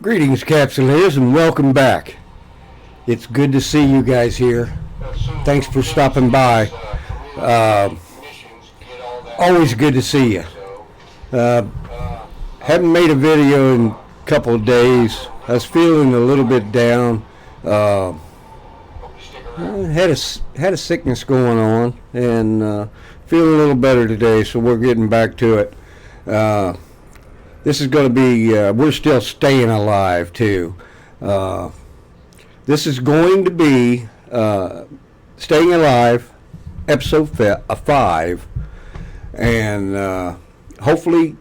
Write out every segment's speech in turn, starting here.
Greetings, Capsuleers, and welcome back. It's good to see you guys here. Thanks for stopping by. Uh, Always good to see you. Uh, haven't made a video in a couple of days. I was feeling a little bit down. Had a sickness going on, and feeling a little better today. So we're getting back to it. This is going to be, we're still staying alive too. This is going to be Staying Alive, Episode 5. And hopefully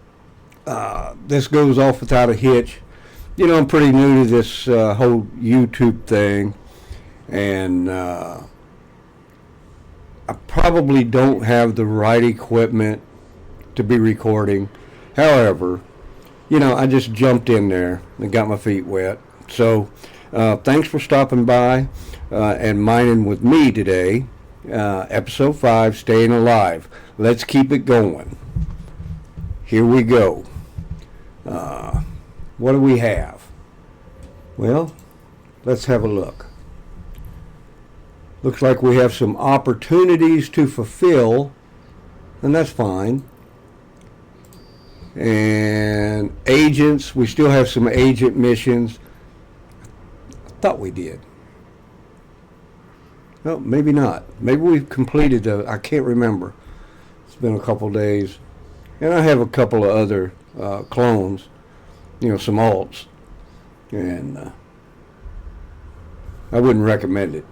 this goes off without a hitch. You know, I'm pretty new to this whole YouTube thing. And I probably don't have the right equipment to be recording. However, you know, I just jumped in there and got my feet wet. So, thanks for stopping by and mining with me today. Episode 5, Staying Alive. Let's keep it going. Here we go. What do we have? Well, let's have a look. Looks like we have some opportunities to fulfill, and that's fine. And agents, we still have some agent missions. I thought we did. No, maybe not. Maybe we've completed I can't remember. It's been a couple days. And I have a couple of other clones, you know, some alts. And I wouldn't recommend it.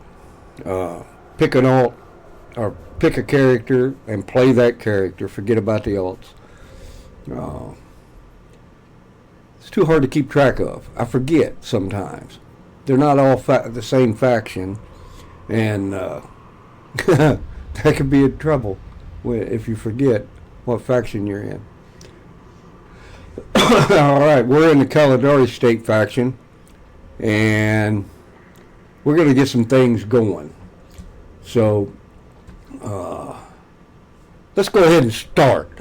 Pick an alt or pick a character and play that character. Forget about the alts. It's too hard to keep track of. I forget sometimes. They're not all the same faction, and that could be in trouble if you forget what faction you're in. All right, we're in the Caldari State faction, and we're going to get some things going. So let's go ahead and start.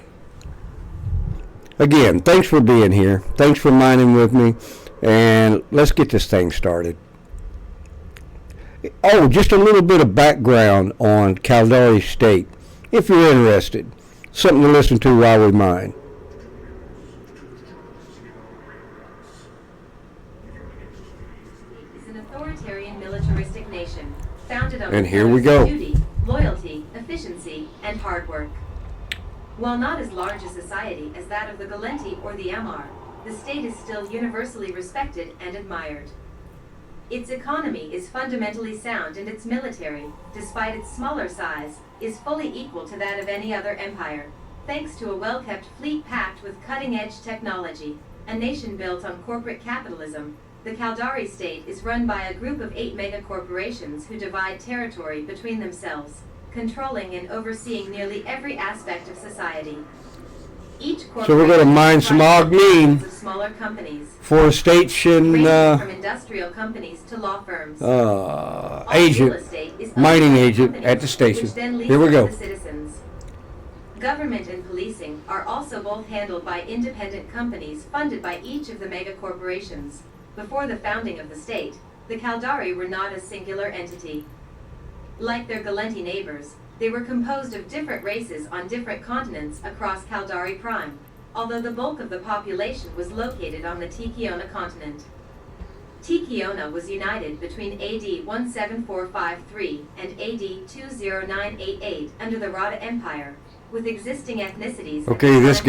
Again, thanks for being here. Thanks for mining with me. And let's get this thing started. Oh, just a little bit of background on Caldari State, if you're interested. Something to listen to while we mine. It's an authoritarian militaristic nation, founded on and here we go. Duty, loyalty, efficiency, and hard work. While not as large a society as that of the Galenti or the Amar, the state is still universally respected and admired. Its economy is fundamentally sound, and its military, despite its smaller size, is fully equal to that of any other empire, thanks to a well-kept fleet packed with cutting-edge technology. A nation built on corporate capitalism, the Caldari state is run by a group of 8 megacorporations who divide territory between themselves, controlling and overseeing nearly every aspect of society. Each So we're going to mine some Ogmean smaller companies, forestation from industrial companies to law firms. Mining agent at the station. Here we go. The citizens. Government and policing are also both handled by independent companies funded by each of the mega corporations. Before the founding of the state, the Caldari were not a singular entity. Like their Galenti neighbors, they were composed of different races on different continents across Caldari Prime, although the bulk of the population was located on the Tikiona continent. Tikiona was united between AD 17453 and AD 20988 under the Rada Empire, with existing ethnicities organized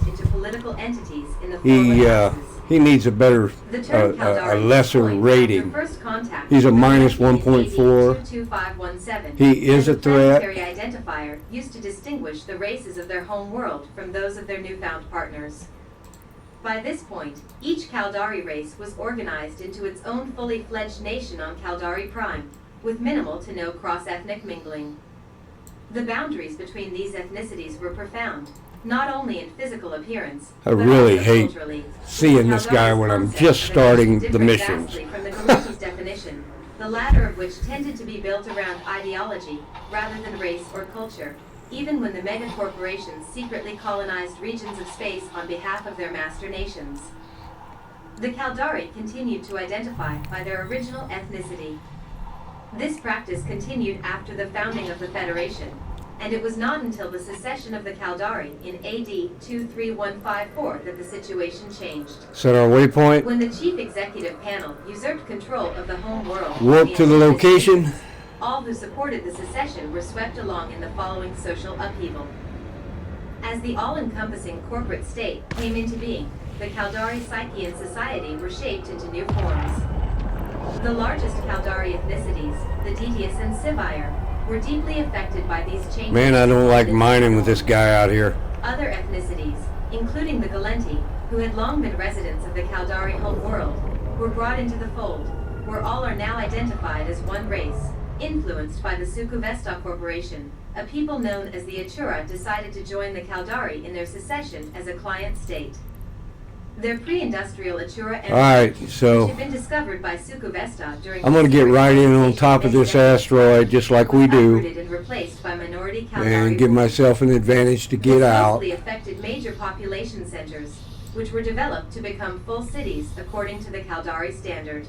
into political entities in the former he needs a better, a lesser rating. He's a minus 1.4. He is a threat. The identifier used to distinguish the races of their home world from those of their newfound partners. By this point, each Caldari race was organized into its own fully fledged nation on Caldari Prime, with minimal to no cross-ethnic mingling. The boundaries between these ethnicities were profound, not only in physical appearance, I really hate seeing this guy when I'm just starting the missions. From the Galenti's definition, the latter of which tended to be built around ideology rather than race or culture, even when the megacorporations secretly colonized regions of space on behalf of their master nations. The Caldari continued to identify by their original ethnicity. This practice continued after the founding of the Federation, and it was not until the secession of the Caldari in AD 23154 that the situation changed. Set our waypoint. When the chief executive panel usurped control of the home world, Warp to the location. all who supported the secession were swept along in the following social upheaval. As the all-encompassing corporate state came into being, the Caldari psyche and society were shaped into new forms. The largest Caldari ethnicities, the Detius and Sivire, were deeply affected by these changes. Man, I don't like mining with this guy out here. Other ethnicities, including the Galenti, who had long been residents of the Caldari home world, were brought into the fold, where all are now identified as one race, influenced by the Sukuvesta Corporation. A people known as the Achura decided to join the Caldari in their secession as a client state. Their pre-industrial Achura empire, Alright, so which had been discovered by Sukuvesta during I'm going to get right in on top of this asteroid just like we do uprooted and replaced by minority Caldari and give myself an advantage to get out. mostly affected major population centers, which were developed to become full cities according to the Caldari standard.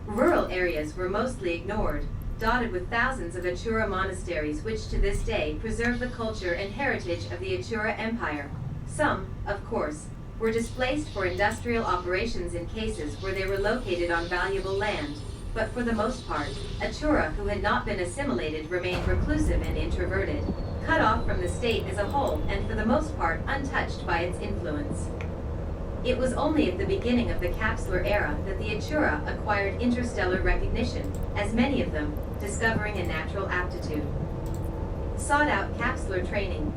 Rural areas were mostly ignored, dotted with thousands of Achura monasteries which to this day preserve the culture and heritage of the Achura Empire. Some, of course, were displaced for industrial operations in cases where they were located on valuable land, but for the most part, Achura who had not been assimilated remained reclusive and introverted, cut off from the state as a whole and for the most part untouched by its influence. It was only at the beginning of the Capsular era that the Achura acquired interstellar recognition, as many of them, discovering a natural aptitude. Sought out capsular training.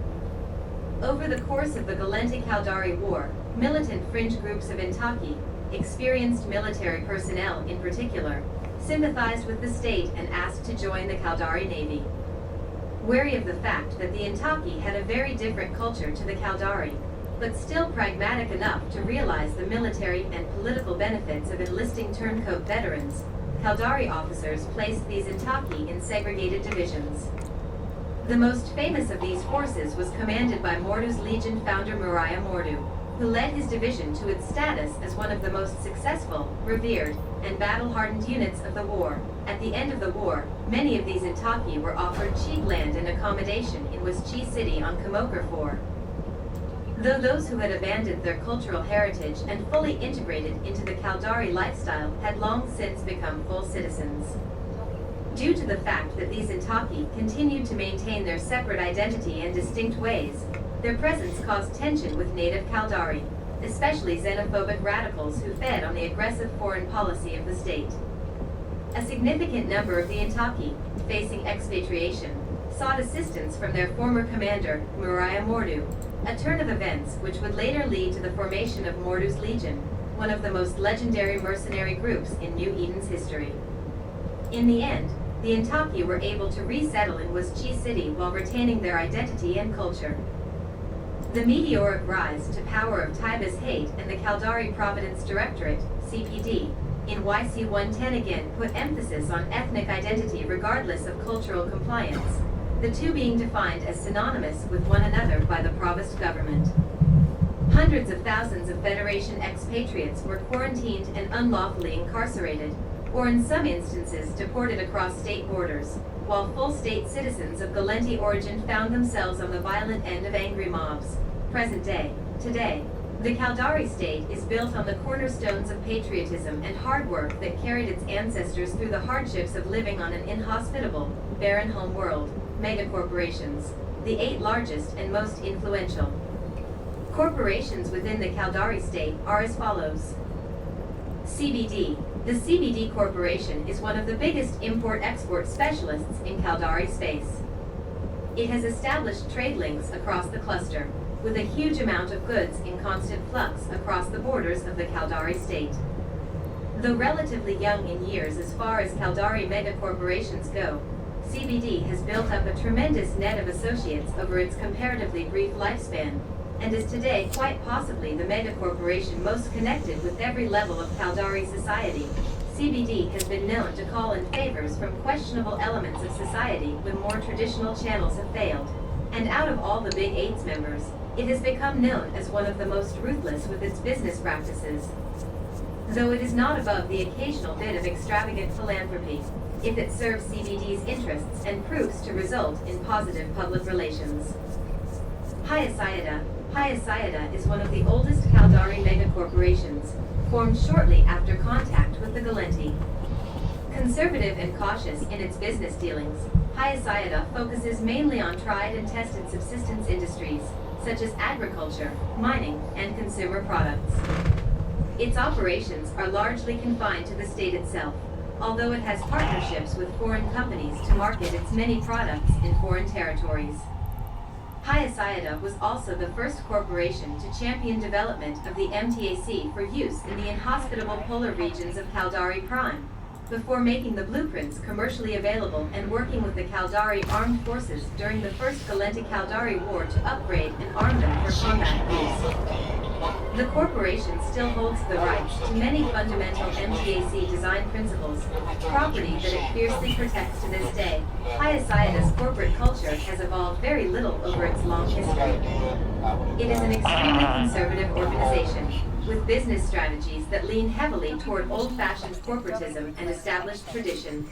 Over the course of the Galenti-Caldari War, militant fringe groups of Intaki, experienced military personnel in particular, sympathized with the state and asked to join the Caldari Navy. Wary of the fact that the Intaki had a very different culture to the Caldari, but still pragmatic enough to realize the military and political benefits of enlisting turncoat veterans, Caldari officers placed these Intaki in segregated divisions. The most famous of these forces was commanded by Mordu's Legion founder Moriah Mordu, who led his division to its status as one of the most successful, revered, and battle-hardened units of the war. At the end of the war, many of these Intaki were offered cheap land and accommodation in Waschi City on Kamokar 4. Though those who had abandoned their cultural heritage and fully integrated into the Caldari lifestyle had long since become full citizens. Due to the fact that these Intaki continued to maintain their separate identity and distinct ways, their presence caused tension with native Caldari, especially xenophobic radicals who fed on the aggressive foreign policy of the state. A significant number of the Intaki, facing expatriation, sought assistance from their former commander, Moriah Mordu, a turn of events which would later lead to the formation of Mordu's Legion, one of the most legendary mercenary groups in New Eden's history. In the end, the Intaki were able to resettle in Waschi City while retaining their identity and culture. The meteoric rise to power of Taiba's Hate and the Caldari Providence Directorate, CPD, in YC-110 again put emphasis on ethnic identity regardless of cultural compliance, the two being defined as synonymous with one another by the Provost government. Hundreds of thousands of Federation expatriates were quarantined and unlawfully incarcerated, or in some instances deported across state borders, while full state citizens of Galenti origin found themselves on the violent end of angry mobs. Present day, today, the Caldari state is built on the cornerstones of patriotism and hard work that carried its ancestors through the hardships of living on an inhospitable, barren home world. Megacorporations, the 8 largest and most influential corporations within the Caldari state are as follows. CBD. The CBD Corporation is one of the biggest import-export specialists in Caldari space. It has established trade links across the cluster, with a huge amount of goods in constant flux across the borders of the Caldari state. Though relatively young in years as far as Caldari megacorporations go, CBD has built up a tremendous net of associates over its comparatively brief lifespan, and is today quite possibly the megacorporation most connected with every level of Caldari society. CBD has been known to call in favors from questionable elements of society when more traditional channels have failed, and out of all the Big Eight's members, it has become known as one of the most ruthless with its business practices. though it is not above the occasional bit of extravagant philanthropy, if it serves CBD's interests and proves to result in positive public relations. Hyacida is one of the oldest Caldari megacorporations, formed shortly after contact with the Galenti. Conservative and cautious in its business dealings, Hyacida focuses mainly on tried and tested subsistence industries, such as agriculture, mining, and consumer products. Its operations are largely confined to the state itself, although it has partnerships with foreign companies to market its many products in foreign territories. Hyacida was also the first corporation to champion development of the MTAC for use in the inhospitable polar regions of Caldari Prime, before making the blueprints commercially available and working with the Caldari Armed Forces during the First Galenti-Caldari War to upgrade and arm them for combat use. The corporation still holds the rights to many fundamental MTAC design principles, property that it fiercely protects to this day. Hyacida's corporate culture has evolved very little over its long history. It is an extremely conservative organization, with business strategies that lean heavily toward old-fashioned corporatism and established tradition.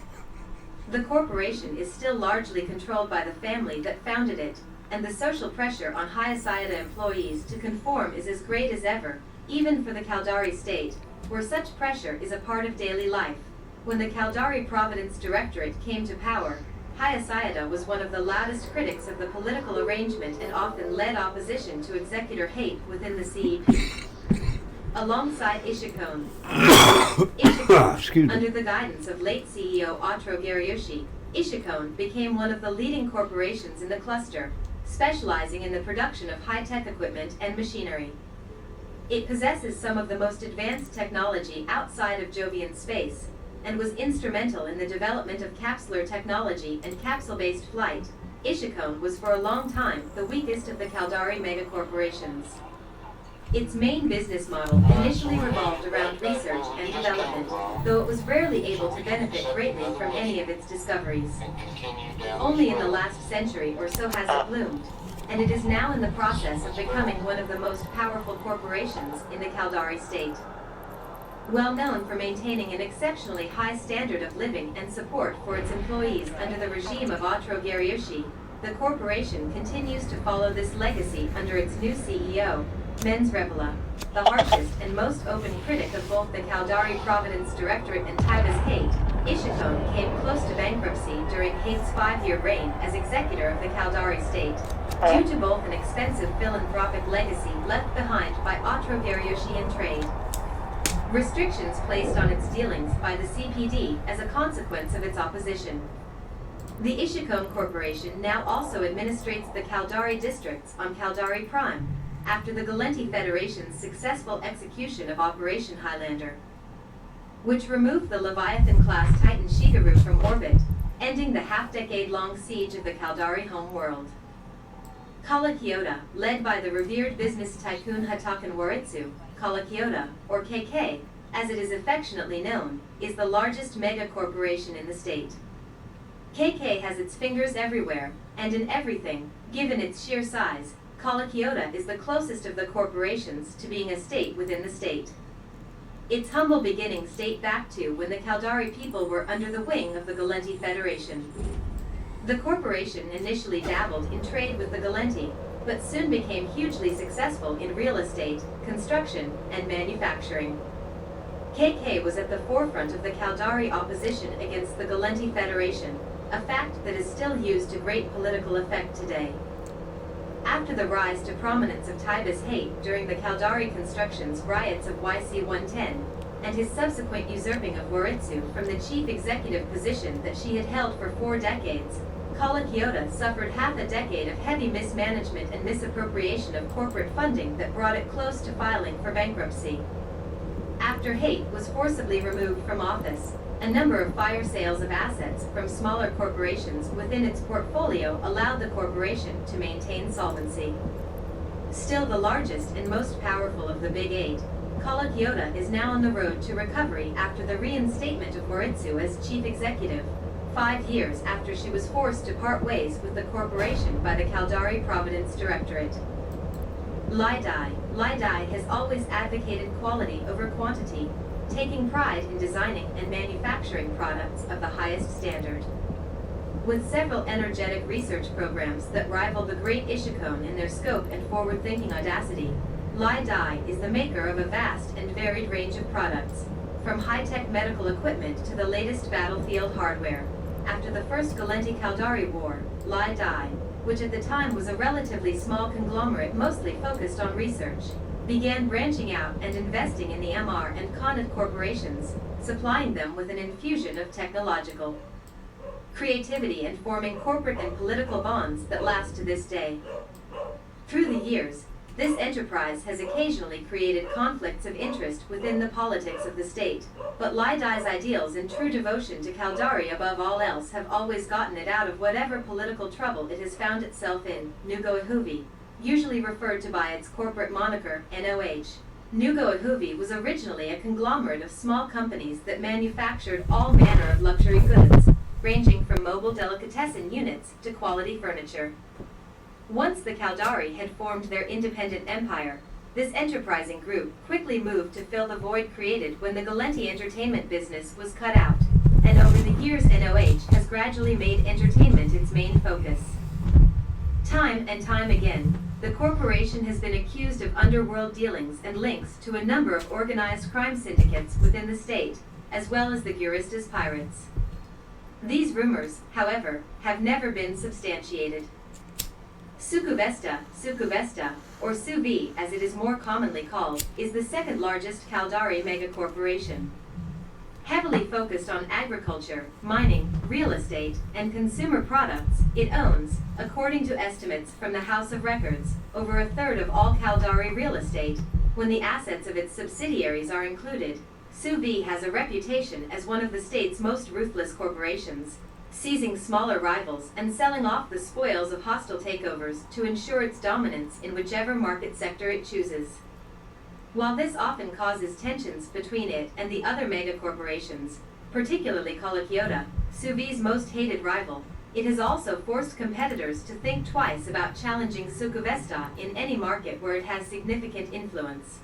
The corporation is still largely controlled by the family that founded it, and the social pressure on Hyacida employees to conform is as great as ever, even for the Caldari state, where such pressure is a part of daily life. When the Caldari Providence Directorate came to power, Hyacida was one of the loudest critics of the political arrangement and often led opposition to executor hate within the CEP. Alongside Ishikone, under the guidance of late CEO Otro Gariyoshi, Ishikone became one of the leading corporations in the cluster, specializing in the production of high-tech equipment and machinery. It possesses some of the most advanced technology outside of Jovian space, and was instrumental in the development of capsular technology and capsule-based flight. Ishikone was for a long time the weakest of the Caldari megacorporations. Its main business model initially revolved around research and development, though it was rarely able to benefit greatly from any of its discoveries. Only in the last century or so has it bloomed, and it is now in the process of becoming one of the most powerful corporations in the Caldari state. Well known for maintaining an exceptionally high standard of living and support for its employees under the regime of Otro Gariyoshi, the corporation continues to follow this legacy under its new CEO, Menz Revola, the harshest and most open critic of both the Caldari Providence Directorate and Taiba's Hate. Ishikone came close to bankruptcy during Hate's 5-year reign as executor of the Caldari state, due to both an expensive philanthropic legacy left behind by Otro Gariyoshi and trade. Restrictions placed on its dealings by the CPD as a consequence of its opposition. The Ishikone Corporation now also administrates the Caldari districts on Caldari Prime, after the Galenti Federation's successful execution of Operation Highlander, which removed the Leviathan-class Titan Shigaru from orbit, ending the half-decade-long siege of the Caldari homeworld. Kala Kyoto, led by the revered business tycoon Hatakan Waritsu, Kala Kyoto, or KK, as it is affectionately known, is the largest mega-corporation in the state. KK has its fingers everywhere, and in everything, given its sheer size. Kala Kyoto is the closest of the corporations to being a state within the state. Its humble beginnings date back to when the Caldari people were under the wing of the Galenti Federation. The corporation initially dabbled in trade with the Galenti, but soon became hugely successful in real estate, construction, and manufacturing. KK was at the forefront of the Caldari opposition against the Galenti Federation, a fact that is still used to great political effect today. After the rise to prominence of Taiba's Hate during the Caldari Construction's riots of YC-110, and his subsequent usurping of Waritsu from the chief executive position that she had held for 4 decades, Kala Kyoto suffered half a decade of heavy mismanagement and misappropriation of corporate funding that brought it close to filing for bankruptcy. After Hate was forcibly removed from office, a number of fire sales of assets from smaller corporations within its portfolio allowed the corporation to maintain solvency. Still the largest and most powerful of the Big Eight, Kala Kyoto is now on the road to recovery after the reinstatement of Waritsu as chief executive, 5 years after she was forced to part ways with the corporation by the Caldari Providence Directorate. Lai Dai has always advocated quality over quantity, taking pride in designing and manufacturing products of the highest standard. With several energetic research programs that rival the Great Ishikone in their scope and forward-thinking audacity, Lai Dai is the maker of a vast and varied range of products, from high-tech medical equipment to the latest battlefield hardware. After the First Gallenti-Caldari War, Lai Dai, which at the time was a relatively small conglomerate mostly focused on research, began branching out and investing in the MR and Connet corporations, supplying them with an infusion of technological creativity and forming corporate and political bonds that last to this day. Through the years, this enterprise has occasionally created conflicts of interest within the politics of the state, but Lai Dai's ideals and true devotion to Caldari above all else have always gotten it out of whatever political trouble it has found itself in. Nugoahuvi, usually referred to by its corporate moniker, NOH. Nugoahuvi was originally a conglomerate of small companies that manufactured all manner of luxury goods, ranging from mobile delicatessen units to quality furniture. Once the Caldari had formed their independent empire, this enterprising group quickly moved to fill the void created when the Gallenti entertainment business was cut out, and over the years NOH has gradually made entertainment its main focus. Time and time again, the corporation has been accused of underworld dealings and links to a number of organized crime syndicates within the state, as well as the Guristas pirates. These rumors, however, have never been substantiated. Sukuvesta, or Suvi as it is more commonly called, is the second largest Caldari megacorporation. Heavily focused on agriculture, mining, real estate, and consumer products, it owns, according to estimates from the House of Records, over a third of all Caldari real estate. When the assets of its subsidiaries are included, Suvi has a reputation as one of the state's most ruthless corporations, seizing smaller rivals and selling off the spoils of hostile takeovers to ensure its dominance in whichever market sector it chooses. While this often causes tensions between it and the other megacorporations, particularly Colakiota, Suvi's most hated rival, it has also forced competitors to think twice about challenging Sukuvesta in any market where it has significant influence.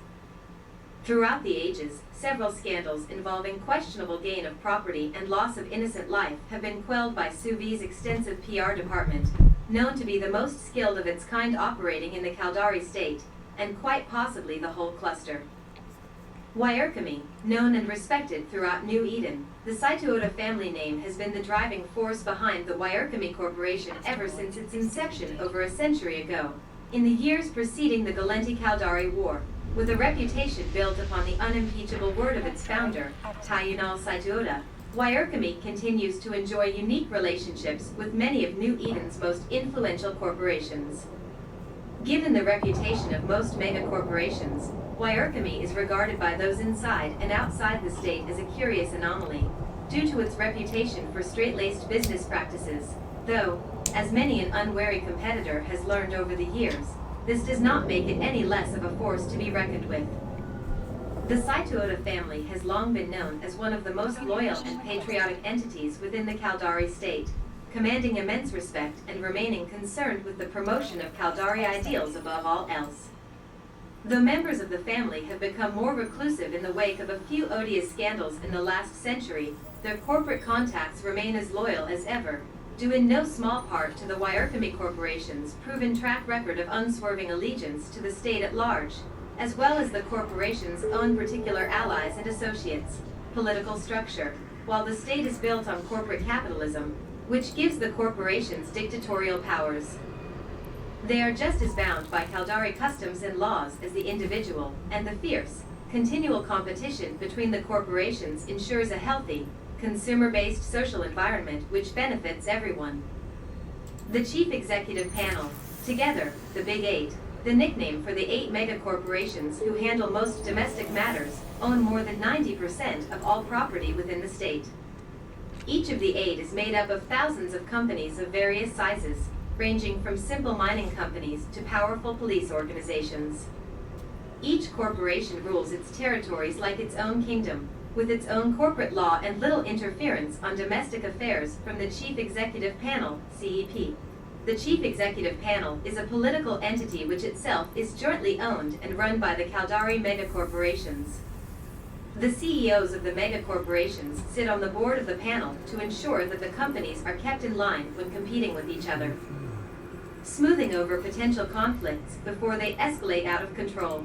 Throughout the ages, several scandals involving questionable gain of property and loss of innocent life have been quelled by Suvi's extensive PR department, known to be the most skilled of its kind operating in the Caldari state, and quite possibly the whole cluster. Wairkami, known and respected throughout New Eden, the Saituota family name has been the driving force behind the Wairkami Corporation ever since its inception over a century ago, in the years preceding the Gallenti-Caldari War. With a reputation built upon the unimpeachable word of its founder, Tayunal Saituota, Wairkami continues to enjoy unique relationships with many of New Eden's most influential corporations. Given the reputation of most megacorporations, Wairkami is regarded by those inside and outside the state as a curious anomaly, due to its reputation for straight-laced business practices, though, as many an unwary competitor has learned over the years, this does not make it any less of a force to be reckoned with. The Saituota family has long been known as one of the most loyal and patriotic entities within the Caldari state, commanding immense respect and remaining concerned with the promotion of Caldari ideals above all else. Though members of the family have become more reclusive in the wake of a few odious scandals in the last century, their corporate contacts remain as loyal as ever, due in no small part to the Wairkami Corporation's proven track record of unswerving allegiance to the state at large, as well as the corporation's own particular allies and associates, political structure. While the state is built on corporate capitalism, which gives the corporations dictatorial powers, they are just as bound by Caldari customs and laws as the individual, and the fierce, continual competition between the corporations ensures a healthy, consumer-based social environment which benefits everyone. The Chief Executive Panel, together, the Big Eight, the nickname for the 8 megacorporations who handle most domestic matters, own more than 90% of all property within the state. Each of the 8 is made up of thousands of companies of various sizes, ranging from simple mining companies to powerful police organizations. Each corporation rules its territories like its own kingdom, with its own corporate law and little interference on domestic affairs from the Chief Executive Panel, CEP. The Chief Executive Panel is a political entity which itself is jointly owned and run by the Caldari megacorporations. The CEOs of the mega corporations sit on the board of the panel to ensure that the companies are kept in line when competing with each other, smoothing over potential conflicts before they escalate out of control.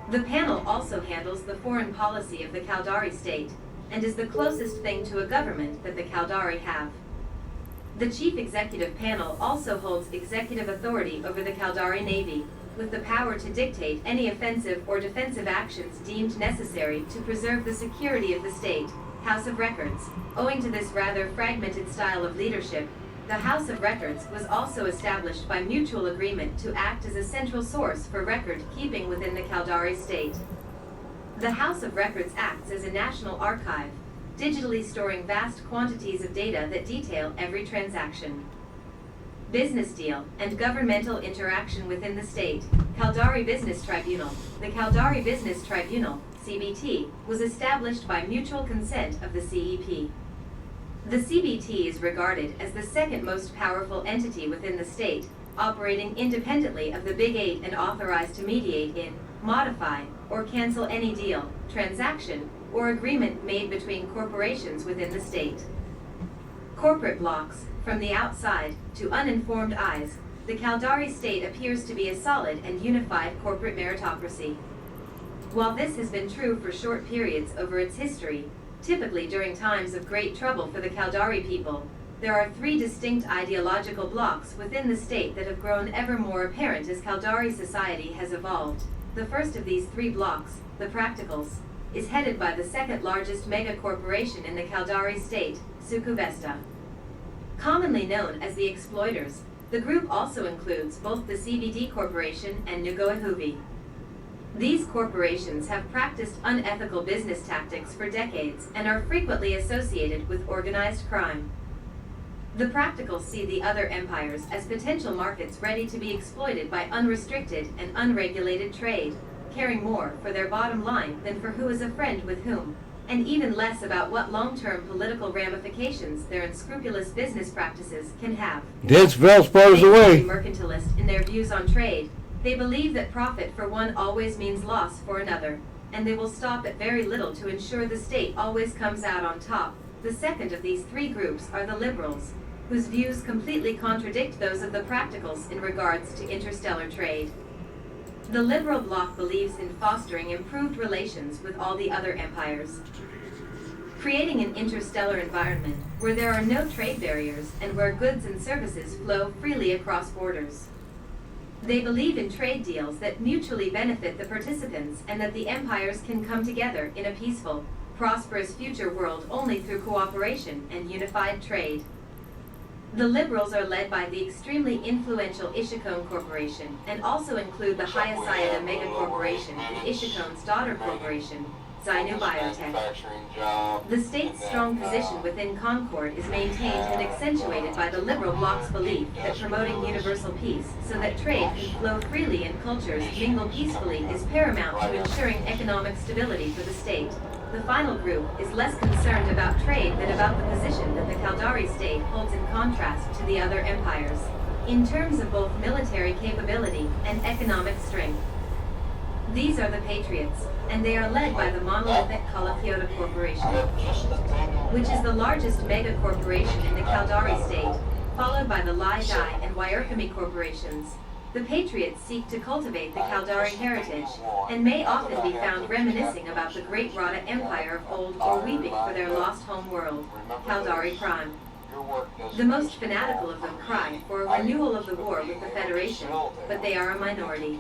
The panel also handles the foreign policy of the Caldari state, and is the closest thing to a government that the Caldari have. The Chief Executive Panel also holds executive authority over the Caldari Navy, with the power to dictate any offensive or defensive actions deemed necessary to preserve the security of the state. House of Records. Owing to this rather fragmented style of leadership, the House of Records was also established by mutual agreement to act as a central source for record keeping within the Caldari state. The House of Records acts as a national archive, digitally storing vast quantities of data that detail every transaction, business deal, and governmental interaction within the state. Caldari Business Tribunal. The Caldari Business Tribunal, CBT, was established by mutual consent of the CEP. The CBT is regarded as the second most powerful entity within the state, operating independently of the Big Eight and authorized to mediate in, modify, or cancel any deal, transaction, or agreement made between corporations within the state. Corporate blocks. From the outside, to uninformed eyes, the Caldari state appears to be a solid and unified corporate meritocracy. While this has been true for short periods over its history, typically during times of great trouble for the Caldari people, there are three distinct ideological blocks within the state that have grown ever more apparent as Caldari society has evolved. The first of these three blocks, the Practicals, is headed by the second largest mega corporation in the Caldari state, Sukuvesta. Commonly known as the Exploiters, the group also includes both the CBD Corporation and Nugoahuvi. These corporations have practiced unethical business tactics for decades and are frequently associated with organized crime. The Practicals see the other empires as potential markets ready to be exploited by unrestricted and unregulated trade, caring more for their bottom line than for who is a friend with whom, and even less about what long-term political ramifications their unscrupulous business practices can have. This spells away. Mercantilist in their views on trade, they believe that profit for one always means loss for another, and they will stop at very little to ensure the state always comes out on top. The second of these three groups are the liberals, whose views completely contradict those of the Practicals in regards to interstellar trade. The liberal bloc believes in fostering improved relations with all the other empires, creating an interstellar environment where there are no trade barriers and where goods and services flow freely across borders. They believe in trade deals that mutually benefit the participants and that the empires can come together in a peaceful, prosperous future world only through cooperation and unified trade. The liberals are led by the extremely influential Ishikone Corporation and also include the Hayasayada Mega Corporation and Ishikone's daughter corporation, Zainu Biotech. The state's strong position within Concord is maintained and accentuated by the liberal bloc's belief that promoting universal peace so that trade can flow freely and cultures mingle peacefully is paramount to ensuring economic stability for the state. The final group is less concerned about trade than about the position that the Caldari state holds in contrast to the other empires, in terms of both military capability and economic strength. These are the Patriots, and they are led by the monolithic Kalakiota Corporation, which is the largest mega corporation in the Caldari state, followed by the Lai Dai and Wairkami corporations. The Patriots seek to cultivate the Caldari heritage, and may often be found reminiscing about the great Rada Empire of old or weeping for their lost home world, Caldari Prime. The most fanatical of them cry for a renewal of the war with the Federation, but they are a minority.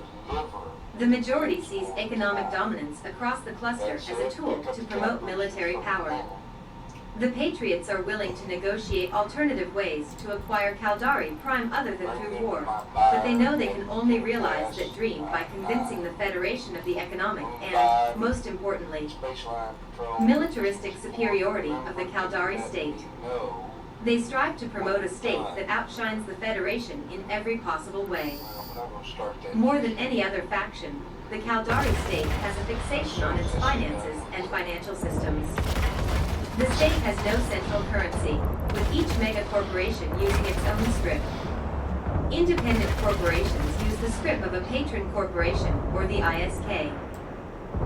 The majority sees economic dominance across the cluster as a tool to promote military power. The Patriots are willing to negotiate alternative ways to acquire Caldari Prime other than through war, but they know they can only realize that dream by convincing the Federation of the economic and, most importantly, militaristic superiority of the Caldari state. They strive to promote a state that outshines the Federation in every possible way. More than any other faction, the Caldari state has a fixation on its finances and financial systems. The state has no central currency, with each mega corporation using its own scrip. Independent corporations use the scrip of a patron corporation, or the ISK.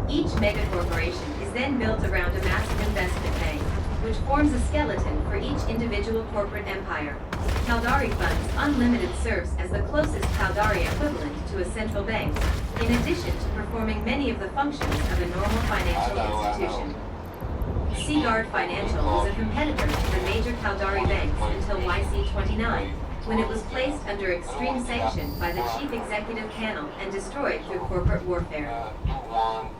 Each megacorporation is then built around a massive investment bank, which forms a skeleton for each individual corporate empire. Caldari Funds Unlimited serves as the closest Caldari equivalent to a central bank, in addition to performing many of the functions of a normal financial institution. Seaguard Financial was a competitor to the major Caldari banks until YC-29, when it was placed under extreme sanction by the Chief Executive Panel and destroyed through corporate warfare.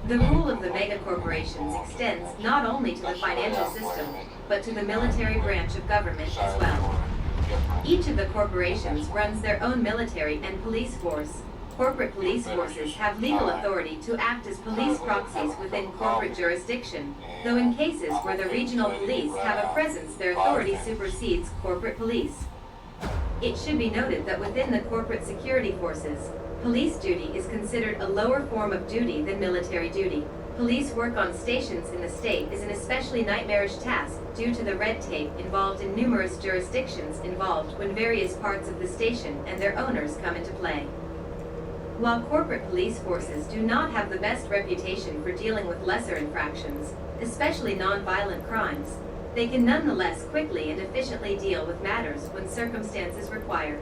The rule of the megacorporations extends not only to the financial system, but to the military branch of government as well. Each of the corporations runs their own military and police force. Corporate police forces have legal authority to act as police proxies within corporate jurisdiction, though in cases where the regional police have a presence, their authority supersedes corporate police. It should be noted that within the corporate security forces, police duty is considered a lower form of duty than military duty. Police work on stations in the state is an especially nightmarish task due to the red tape involved in numerous jurisdictions involved when various parts of the station and their owners come into play. While corporate police forces do not have the best reputation for dealing with lesser infractions, especially non-violent crimes, they can nonetheless quickly and efficiently deal with matters when circumstances require.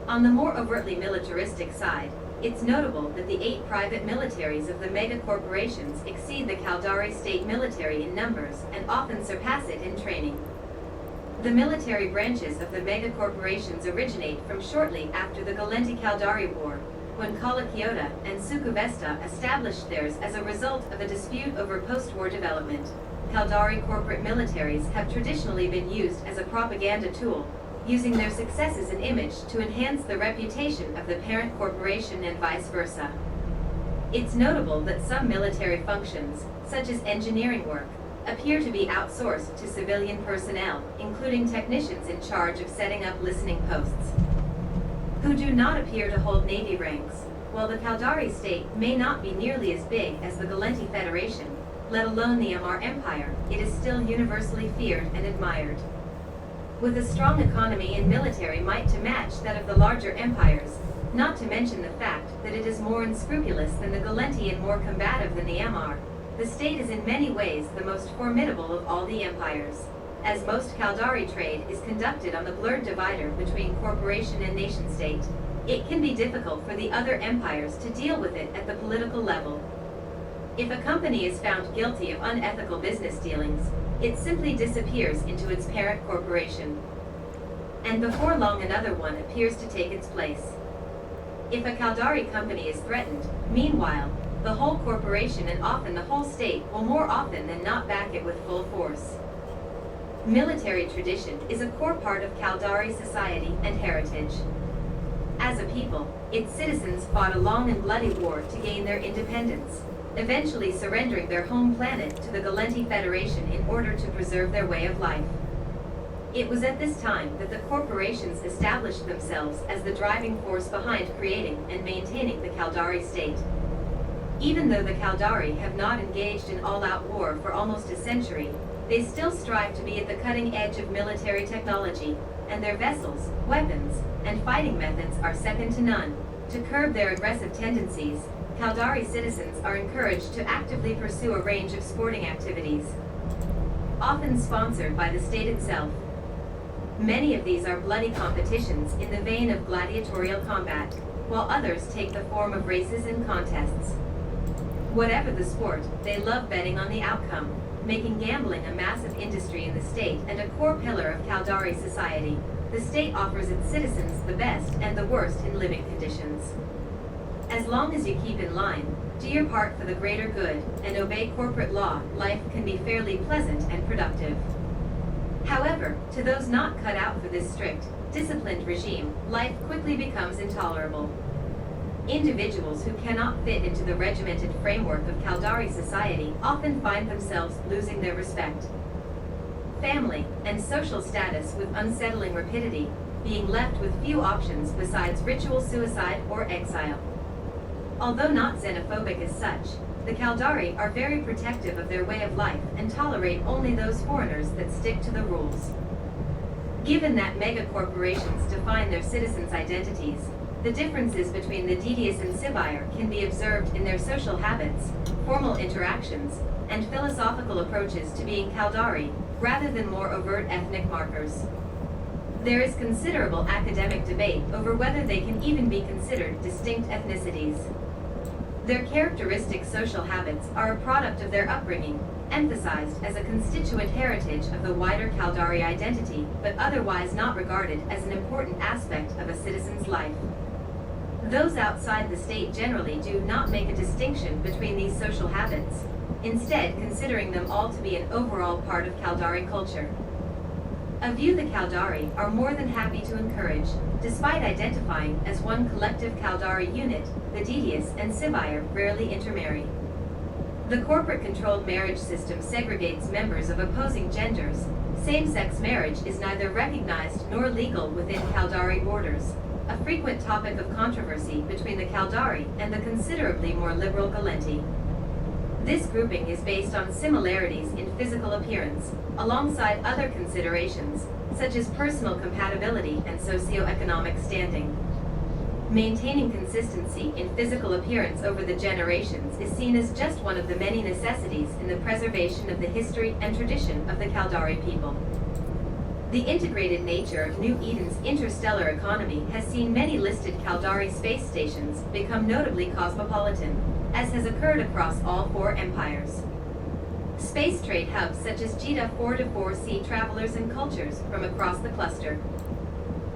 On the more overtly militaristic side, it's notable that the 8 private militaries of the mega-corporations exceed the Caldari state military in numbers and often surpass it in training. The military branches of the mega-corporations originate from shortly after the Galenti-Caldari War, when Kalakiota and Sukuvesta established theirs as a result of a dispute over post-war development. Caldari corporate militaries have traditionally been used as a propaganda tool, using their successes and image to enhance the reputation of the parent corporation and vice versa. It's notable that some military functions, such as engineering work, appear to be outsourced to civilian personnel, including technicians in charge of setting up listening posts, who do not appear to hold Navy ranks. While the Caldari state may not be nearly as big as the Galenti Federation, let alone the Amar Empire, it is still universally feared and admired. With a strong economy and military might to match that of the larger empires, not to mention the fact that it is more unscrupulous than the Galenti and more combative than the Amar, the state is in many ways the most formidable of all the empires. As most Caldari trade is conducted on the blurred divider between corporation and nation-state, it can be difficult for the other empires to deal with it at the political level. If a company is found guilty of unethical business dealings, it simply disappears into its parent corporation. And before long another one appears to take its place. If a Caldari company is threatened, meanwhile, the whole corporation and often the whole state will more often than not back it with full force. Military tradition is a core part of Caldari society and heritage. As a people, its citizens fought a long and bloody war to gain their independence, eventually surrendering their home planet to the Galenti Federation in order to preserve their way of life. It was at this time that the corporations established themselves as the driving force behind creating and maintaining the Caldari state. Even though the Caldari have not engaged in all-out war for almost a century, they still strive to be at the cutting edge of military technology, and their vessels, weapons, and fighting methods are second to none. To curb their aggressive tendencies, Caldari citizens are encouraged to actively pursue a range of sporting activities, often sponsored by the state itself. Many of these are bloody competitions in the vein of gladiatorial combat, while others take the form of races and contests. Whatever the sport, they love betting on the outcome, making gambling a massive industry in the state and a core pillar of Caldari society. The state offers its citizens the best and the worst in living conditions. As long as you keep in line, do your part for the greater good, and obey corporate law, life can be fairly pleasant and productive. However, to those not cut out for this strict, disciplined regime, life quickly becomes intolerable. Individuals who cannot fit into the regimented framework of Caldari society often find themselves losing their respect, family, and social status with unsettling rapidity, being left with few options besides ritual suicide or exile. Although not xenophobic as such, the Caldari are very protective of their way of life and tolerate only those foreigners that stick to the rules. Given that mega-corporations define their citizens' identities, The differences between the Didius and Sivire can be observed in their social habits, formal interactions, and philosophical approaches to being Caldari, rather than more overt ethnic markers. There is considerable academic debate over whether they can even be considered distinct ethnicities. Their characteristic social habits are a product of their upbringing, emphasized as a constituent heritage of the wider Caldari identity, but otherwise not regarded as an important aspect of a citizen's life. Those outside the state generally do not make a distinction between these social habits, instead considering them all to be an overall part of Caldari culture. A view the Caldari are more than happy to encourage, despite identifying as one collective Caldari unit, the Didius and Sivire rarely intermarry. The corporate-controlled marriage system segregates members of opposing genders. Same-sex marriage is neither recognized nor legal within Caldari borders, a frequent topic of controversy between the Caldari and the considerably more liberal Galenti. This grouping is based on similarities in physical appearance, alongside other considerations, such as personal compatibility and socioeconomic standing. Maintaining consistency in physical appearance over the generations is seen as just one of the many necessities in the preservation of the history and tradition of the Caldari people. The integrated nature of New Eden's interstellar economy has seen many listed Caldari space stations become notably cosmopolitan, as has occurred across all four empires. Space trade hubs such as Jita 4-4 see travelers and cultures from across the cluster.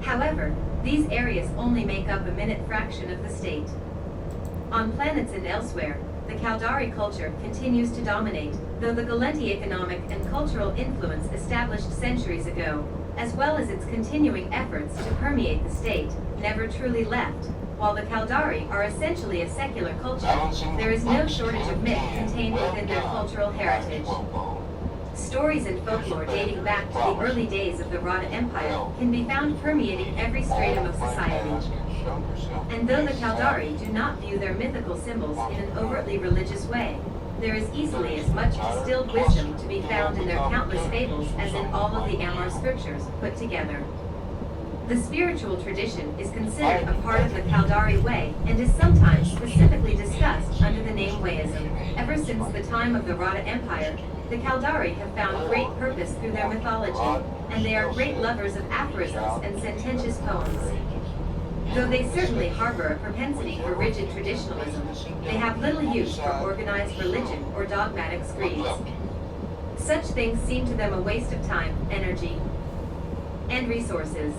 However, these areas only make up a minute fraction of the state. On planets and elsewhere, the Caldari culture continues to dominate, though the Galenti economic and cultural influence established centuries ago, as well as its continuing efforts to permeate the state, never truly left. While the Caldari are essentially a secular culture, there is no shortage of myth contained within their cultural heritage. Stories and folklore dating back to the early days of the Rada Empire can be found permeating every stratum of society. And though the Caldari do not view their mythical symbols in an overtly religious way, there is easily as much distilled wisdom to be found in their countless fables as in all of the Amar scriptures put together. The spiritual tradition is considered a part of the Caldari way and is sometimes specifically discussed under the name Wayism. Ever since the time of the Rada Empire, the Caldari have found great purpose through their mythology, and they are great lovers of aphorisms and sententious poems. Though they certainly harbor a propensity for rigid traditionalism, they have little use for organized religion or dogmatic screeds. Such things seem to them a waste of time, energy, and resources.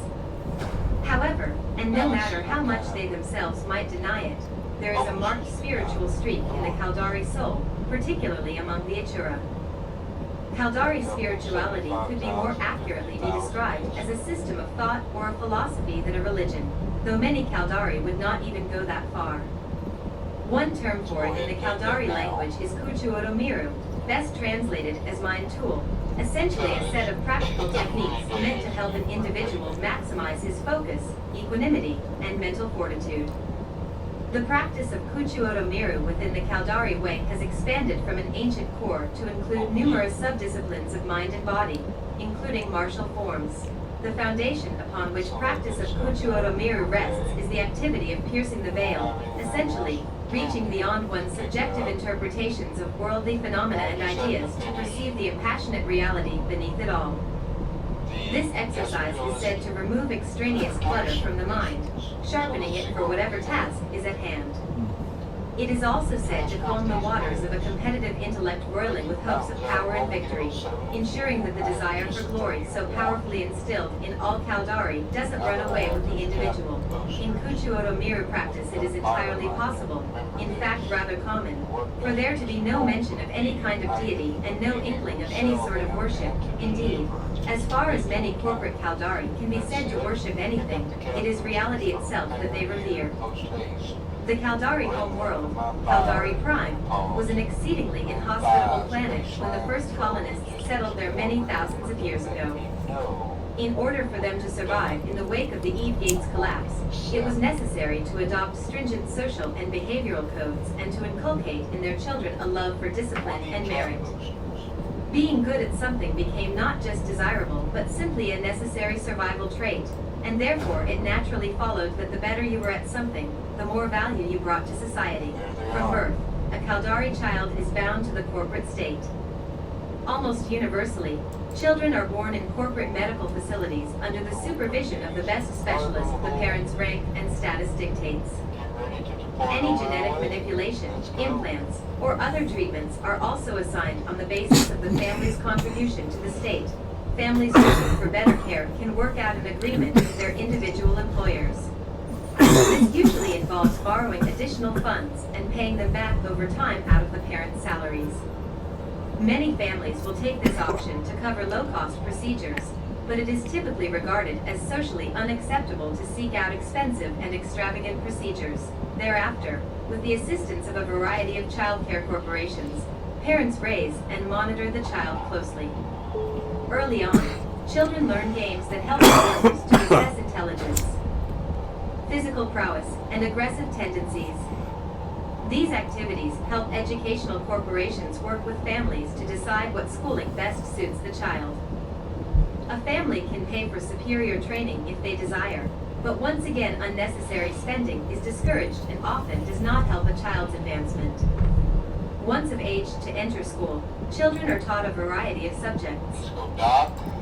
However, and no matter how much they themselves might deny it, there is a marked spiritual streak in the Caldari soul, particularly among the Achura. Caldari spirituality could be more accurately be described as a system of thought or a philosophy than a religion, though many Caldari would not even go that far. One term for it in the Caldari language is Kuchuotomiru, best translated as mind tool, essentially a set of practical techniques meant to help an individual maximize his focus, equanimity, and mental fortitude. The practice of Kuchuotomiru within the Caldari way has expanded from an ancient core to include numerous subdisciplines of mind and body, including martial forms. The foundation upon which practice of Kuchuotomiru rests is the activity of piercing the veil, essentially, reaching beyond one's subjective interpretations of worldly phenomena and ideas to perceive the impassionate reality beneath it all. This exercise is said to remove extraneous clutter from the mind, sharpening it for whatever task is at hand. It is also said to calm the waters of a competitive intellect roiling with hopes of power and victory, ensuring that the desire for glory so powerfully instilled in all Caldari doesn't run away with the individual. In Kuchuotomiru practice it is entirely possible, in fact rather common, for there to be no mention of any kind of deity and no inkling of any sort of worship. Indeed, as far as many corporate Caldari can be said to worship anything, it is reality itself that they revere. The Caldari homeworld, Caldari Prime, was an exceedingly inhospitable planet when the first colonists settled there many thousands of years ago. In order for them to survive in the wake of the Eve Gates collapse, it was necessary to adopt stringent social and behavioral codes and to inculcate in their children a love for discipline and merit. Being good at something became not just desirable, but simply a necessary survival trait. and therefore it naturally followed that the better you were at something, the more value you brought to society. From birth, a Caldari child is bound to the corporate state. Almost universally, children are born in corporate medical facilities under the supervision of the best specialists the parents' rank and status dictates. Any genetic manipulation, implants, or other treatments are also assigned on the basis of the family's contribution to the state. Families searching for better care can work out an agreement with their individual employers. This usually involves borrowing additional funds and paying them back over time out of the parents' salaries. Many families will take this option to cover low-cost procedures, but it is typically regarded as socially unacceptable to seek out expensive and extravagant procedures. Thereafter, with the assistance of a variety of childcare corporations, parents raise and monitor the child closely. Early on, children learn games that help them to assess intelligence, physical prowess, and aggressive tendencies. These activities help educational corporations work with families to decide what schooling best suits the child. A family can pay for superior training if they desire, but once again unnecessary spending is discouraged and often does not help a child's advancement. Once of age to enter school, children are taught a variety of subjects.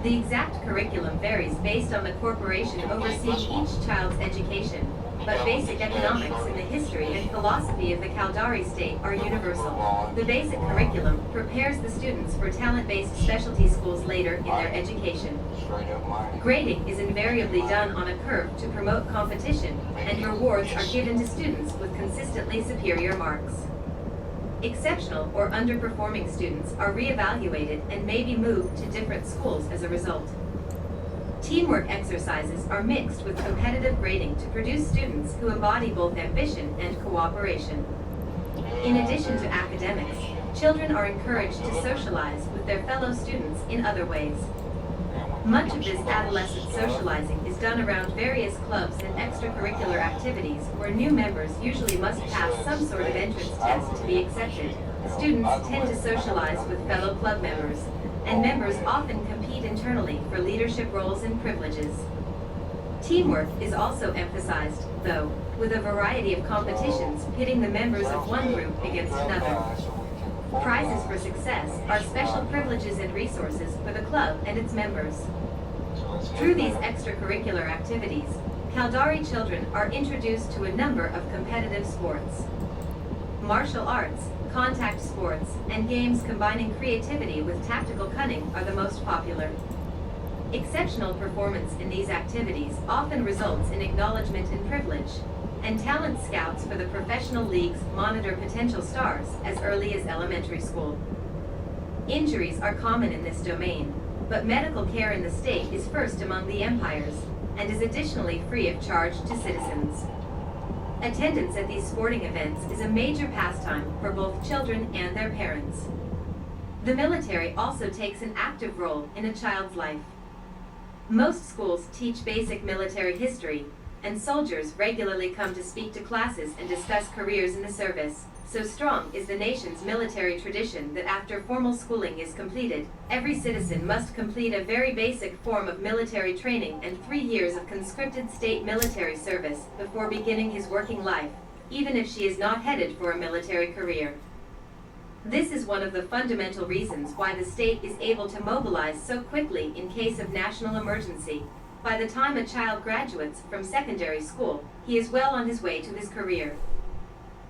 The exact curriculum varies based on the corporation overseeing each child's education, but basic economics and the history and philosophy of the Caldari state are universal. The basic curriculum prepares the students for talent-based specialty schools later in their education. Grading is invariably done on a curve to promote competition, and rewards are given to students with consistently superior marks. Exceptional or underperforming students are re-evaluated and may be moved to different schools as a result. Teamwork exercises are mixed with competitive grading to produce students who embody both ambition and cooperation. In addition to academics, children are encouraged to socialize with their fellow students in other ways. Much of this adolescent socializing is done around various clubs and extracurricular activities where new members usually must pass some sort of entrance test to be accepted. Students tend to socialize with fellow club members, and members often compete internally for leadership roles and privileges. Teamwork is also emphasized, though, with a variety of competitions pitting the members of one group against another. Prizes for success are special privileges and resources for the club and its members. Through these extracurricular activities, Caldari children are introduced to a number of competitive sports. Martial arts, contact sports, and games combining creativity with tactical cunning are the most popular. Exceptional performance in these activities often results in acknowledgement and privilege, and talent scouts for the professional leagues monitor potential stars as early as elementary school. Injuries are common in this domain, but medical care in the state is first among the empires, and is additionally free of charge to citizens. Attendance at these sporting events is a major pastime for both children and their parents. The military also takes an active role in a child's life. Most schools teach basic military history, and soldiers regularly come to speak to classes and discuss careers in the service. So strong is the nation's military tradition that after formal schooling is completed, every citizen must complete a very basic form of military training and 3 years of conscripted state military service before beginning his working life, even if she is not headed for a military career. This is one of the fundamental reasons why the state is able to mobilize so quickly in case of national emergency. By the time a child graduates from secondary school, he is well on his way to his career.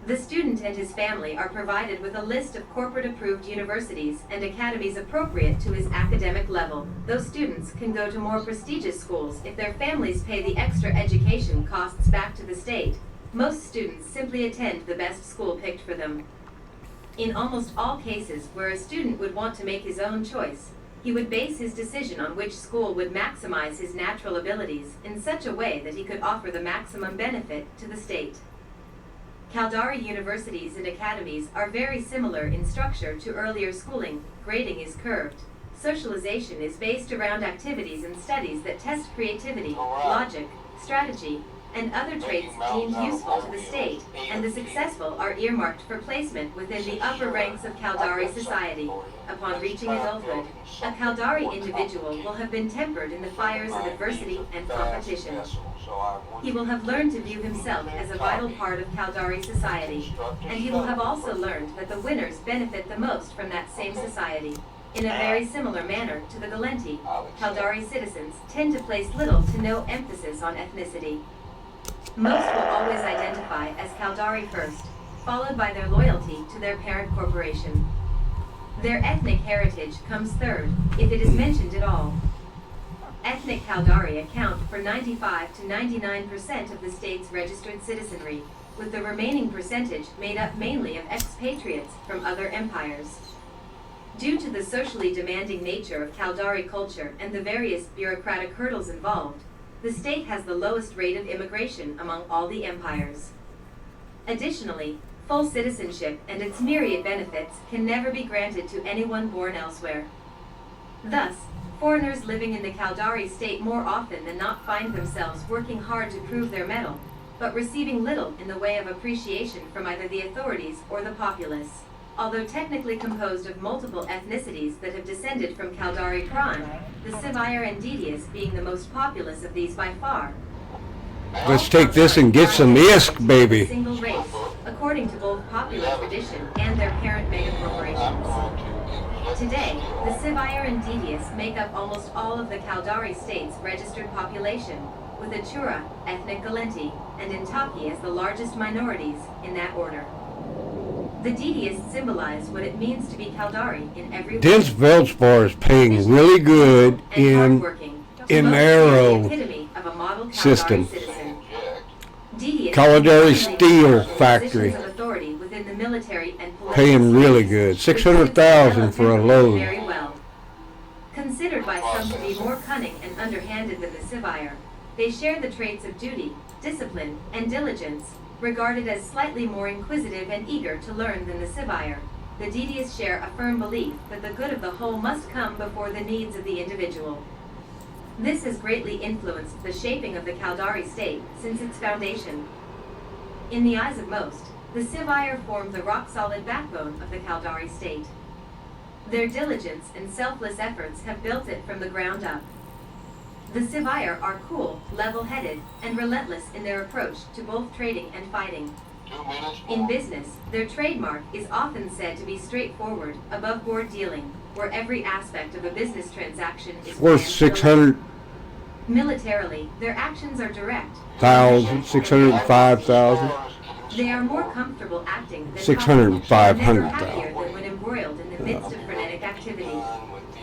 The student and his family are provided with a list of corporate-approved universities and academies appropriate to his academic level. Those students can go to more prestigious schools if their families pay the extra education costs back to the state. Most students simply attend the best school picked for them. In almost all cases where a student would want to make his own choice, he would base his decision on which school would maximize his natural abilities in such a way that he could offer the maximum benefit to the state. Caldari universities and academies are very similar in structure to earlier schooling. Grading is curved. Socialization is based around activities and studies that test creativity, logic, strategy, and other traits deemed useful to the state, and the successful are earmarked for placement within the upper ranks of Caldari society. Upon reaching adulthood, a Caldari individual will have been tempered in the fires of adversity and competition. He will have learned to view himself as a vital part of Caldari society, and he will have also learned that the winners benefit the most from that same society. In a very similar manner to the Galenti, Caldari citizens tend to place little to no emphasis on ethnicity. Most will always identify as Caldari first, followed by their loyalty to their parent corporation. Their ethnic heritage comes third, if it is mentioned at all. Ethnic Caldari account for 95 to 99% of the state's registered citizenry, with the remaining percentage made up mainly of expatriates from other empires. Due to the socially demanding nature of Caldari culture and the various bureaucratic hurdles involved, the state has the lowest rate of immigration among all the empires. Additionally, full citizenship and its myriad benefits can never be granted to anyone born elsewhere. Thus, foreigners living in the Caldari state more often than not find themselves working hard to prove their mettle, but receiving little in the way of appreciation from either the authorities or the populace. Although technically composed of multiple ethnicities that have descended from Caldari prime, the Sivire and Dedius being the most populous of these by far. Let's take this and get some ISK, baby. Single race, according to both popular tradition and their parent megacorporations. Today, the Sivire and Dedius make up almost all of the Caldari state's registered population, with Achura, ethnic Galenti, and Intaki as the largest minorities in that order. The Dedius symbolize what it means to be Caldari in every way. Dense Veldspar is paying really good in Aero system. Caldari Steel Factory. Paying really good. $600,000 for a load. Very well. Considered by some to be more cunning and underhanded than the Sivire, they share the traits of duty, discipline, and diligence, regarded as slightly more inquisitive and eager to learn than the Sivire. The Dedius share a firm belief that the good of the whole must come before the needs of the individual. This has greatly influenced the shaping of the Caldari state since its foundation. In the eyes of most, the Sivire form the rock-solid backbone of the Caldari state. Their diligence and selfless efforts have built it from the ground up. The Sivire are cool, level-headed, and relentless in their approach to both trading and fighting. In business, their trademark is often said to be straightforward, above-board dealing, where every aspect of a business transaction is worth 600. Militarily, their actions are direct. 605,000. They are more comfortable acting than 605,000. never happier than when embroiled in the midst of frenetic activity.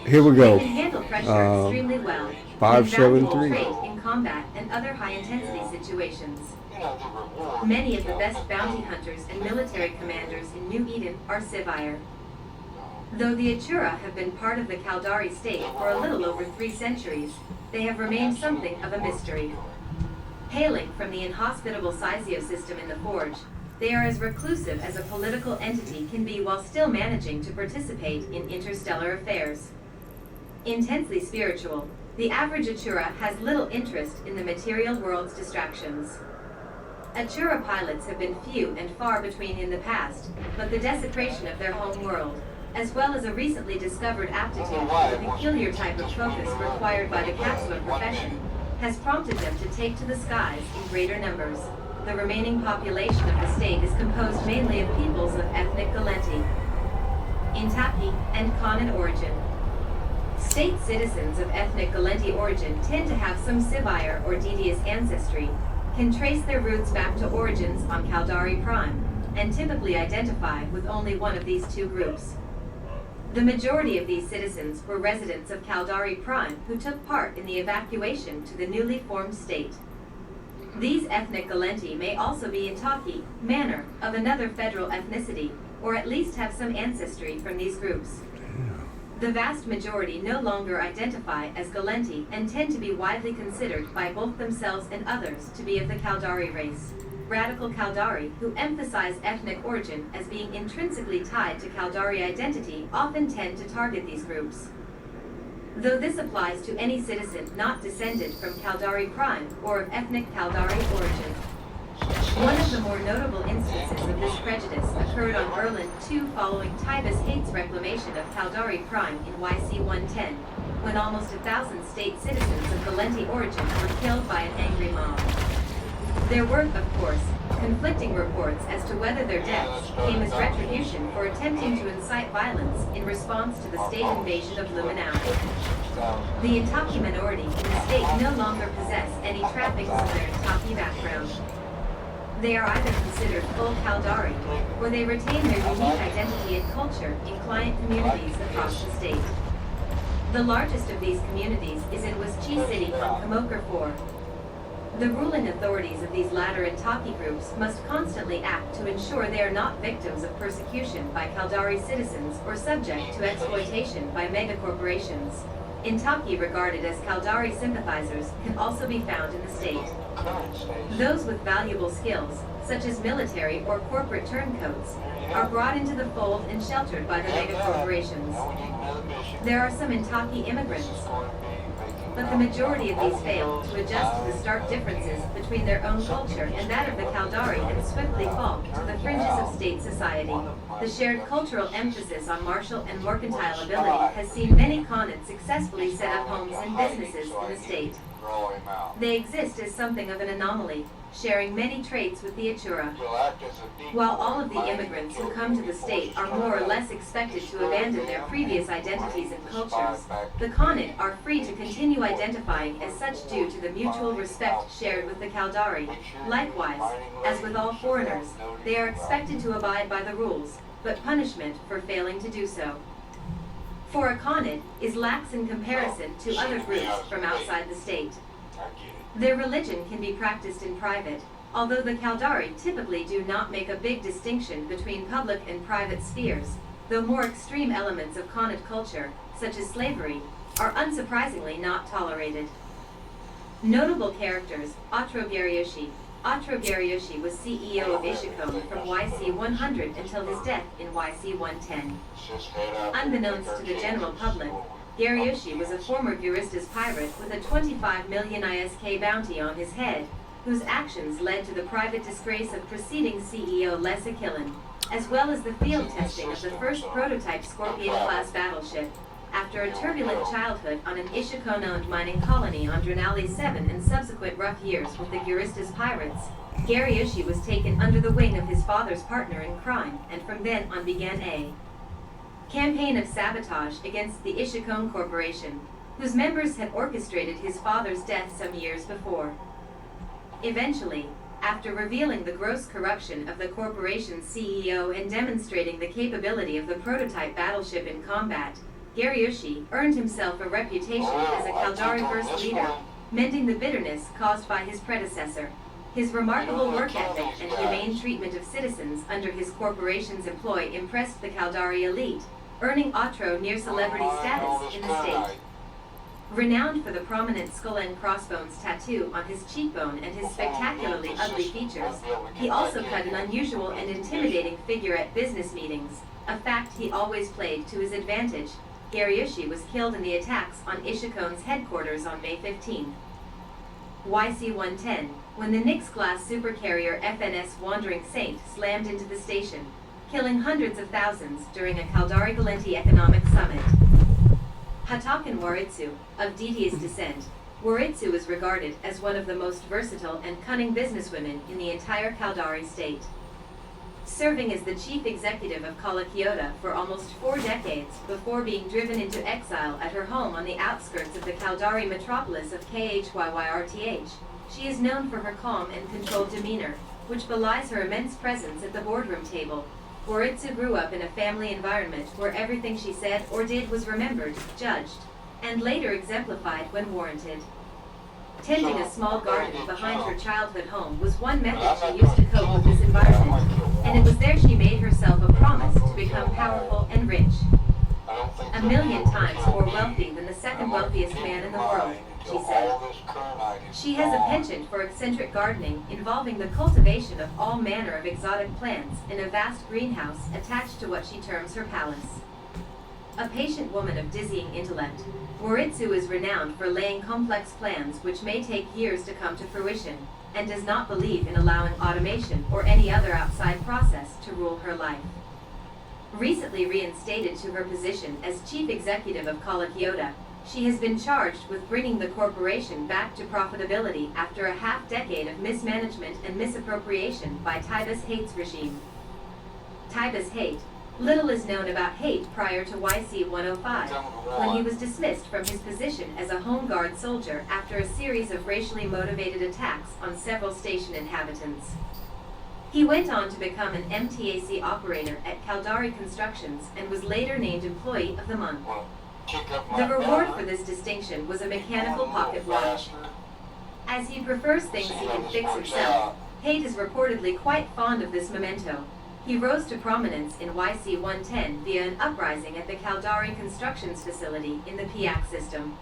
Here we go. They can handle pressure extremely well. 573. In combat and other high-intensity situations. Many of the best bounty hunters and military commanders in New Eden are Sivire. Though the Achura have been part of the Caldari state for a little over 3 centuries, they have remained something of a mystery. Hailing from the inhospitable Sizio system in the Forge, they are as reclusive as a political entity can be while still managing to participate in interstellar affairs. Intensely spiritual, the average Achura has little interest in the material world's distractions. Achura pilots have been few and far between in the past, but the desecration of their home world, as well as a recently discovered aptitude for the peculiar type of focus required by the capsule profession, has prompted them to take to the skies in greater numbers. The remaining population of the state is composed mainly of peoples of ethnic Galenti, Intaki, and Kanan origin. State citizens of ethnic Galenti origin tend to have some Sivire or Dedius ancestry, can trace their roots back to origins on Caldari Prime, and typically identify with only one of these two groups. The majority of these citizens were residents of Caldari Prime who took part in the evacuation to the newly formed state. These ethnic Galenti may also be Intaki, Manor, of another federal ethnicity, or at least have some ancestry from these groups. The vast majority no longer identify as Galenti and tend to be widely considered by both themselves and others to be of the Caldari race. Radical Caldari, who emphasize ethnic origin as being intrinsically tied to Caldari identity, often tend to target these groups. though this applies to any citizen not descended from Caldari prime or of ethnic Caldari origin. One of the more notable instances of this prejudice occurred on Erland 2 following Tibus Hate's reclamation of Caldari prime in YC 110, when almost 1,000 state citizens of Valenti origin were killed by an angry mob. There were, of course, conflicting reports as to whether their deaths came as retribution for attempting to incite violence in response to the state invasion of Luminau. The Intaki minority in the state no longer possess any trappings of their Intaki background. They are either considered full Caldari, or they retain their unique identity and culture in client communities across the state. The largest of these communities is in Waschi City from Kamokar 4. The ruling authorities of these latter Intaki groups must constantly act to ensure they are not victims of persecution by Caldari citizens or subject to exploitation by megacorporations. Intaki regarded as Caldari sympathizers can also be found in the state. Those with valuable skills, such as military or corporate turncoats, are brought into the fold and sheltered by the megacorporations. There are some Intaki immigrants, but the majority of these fail to adjust to the stark differences between their own culture and that of the Caldari and swiftly fall to the fringes of state society. The shared cultural emphasis on martial and mercantile ability has seen many Khanats successfully set up homes and businesses in the state. They exist as something of an anomaly, sharing many traits with the Achura. While all of the immigrants who come to the state are more or less expected to abandon their previous identities and cultures, the Khanat are free to continue identifying as such due to the mutual respect shared with the Caldari. Likewise, as with all foreigners, they are expected to abide by the rules, but punishment for failing to do so. For a Khanat is lax in comparison to other groups from outside the state. Their religion can be practiced in private, although the Caldari typically do not make a big distinction between public and private spheres, though more extreme elements of Khanat culture, such as slavery, are unsurprisingly not tolerated. Notable characters: Atro Garyoshi. Atro Garyoshi was CEO of Ishikone from YC 100 until his death in YC 110. Unbeknownst to the general public, Garyoshi was a former Guristas pirate with a 25 million ISK bounty on his head, whose actions led to the private disgrace of preceding CEO Les Aquilin, as well as the field testing of the first prototype Scorpion-class battleship. After a turbulent childhood on an Ishikone-owned mining colony on Drenali 7 and subsequent rough years with the Guristas pirates, Garyoshi was taken under the wing of his father's partner in crime, and from then on began a campaign of sabotage against the Ishikone Corporation, whose members had orchestrated his father's death some years before. Eventually, after revealing the gross corruption of the corporation's CEO and demonstrating the capability of the prototype battleship in combat, Garyoshi earned himself a reputation as a Caldari first leader, mending the bitterness caused by his predecessor. His remarkable work ethic and humane treatment of citizens under his corporation's employ impressed the Caldari elite, earning Atro near celebrity status in the state. Renowned for the prominent skull and crossbones tattoo on his cheekbone and his spectacularly ugly features, he also cut an unusual and intimidating figure at business meetings, a fact he always played to his advantage. Garyoshi was killed in the attacks on Ishikone's headquarters on May 15. YC-110, when the Nix-class supercarrier FNS Wandering Saint slammed into the station, killing hundreds of thousands during a Caldari Valenti economic summit. Hatakan Waritsu, of Diti's descent, Waritsu is regarded as one of the most versatile and cunning businesswomen in the entire Caldari state. Serving as the chief executive of Kalakiota for almost 4 decades before being driven into exile at her home on the outskirts of the Caldari metropolis of Khyyrth, she is known for her calm and controlled demeanor, which belies her immense presence at the boardroom table. Waritsu grew up in a family environment where everything she said or did was remembered, judged, and later exemplified when warranted. Tending a small garden behind her childhood home was one method she used to cope with this environment, and it was there she made herself a promise to become powerful and rich. 1,000,000 times more wealthy than the second wealthiest man in the world, she said. She has a penchant for eccentric gardening involving the cultivation of all manner of exotic plants in a vast greenhouse attached to what she terms her palace. a patient woman of dizzying intellect, Waritsu is renowned for laying complex plans which may take years to come to fruition, and does not believe in allowing automation or any other outside process to rule her life. Recently reinstated to her position as chief executive of Kyoto, she has been charged with bringing the corporation back to profitability after a half-decade of mismanagement and misappropriation by Taibas Hate's regime. Taibas Hate. Little is known about Hate prior to YC-105, when he was dismissed from his position as a Home Guard soldier after a series of racially motivated attacks on several station inhabitants. He went on to become an MTAC operator at Caldari Constructions and was later named Employee of the Month. The reward for this distinction was a mechanical pocket watch. As he prefers things he can fix himself, Hate is reportedly quite fond of this memento. He rose to prominence in YC-110 via an uprising at the Caldari Constructions facility in the PIAC system.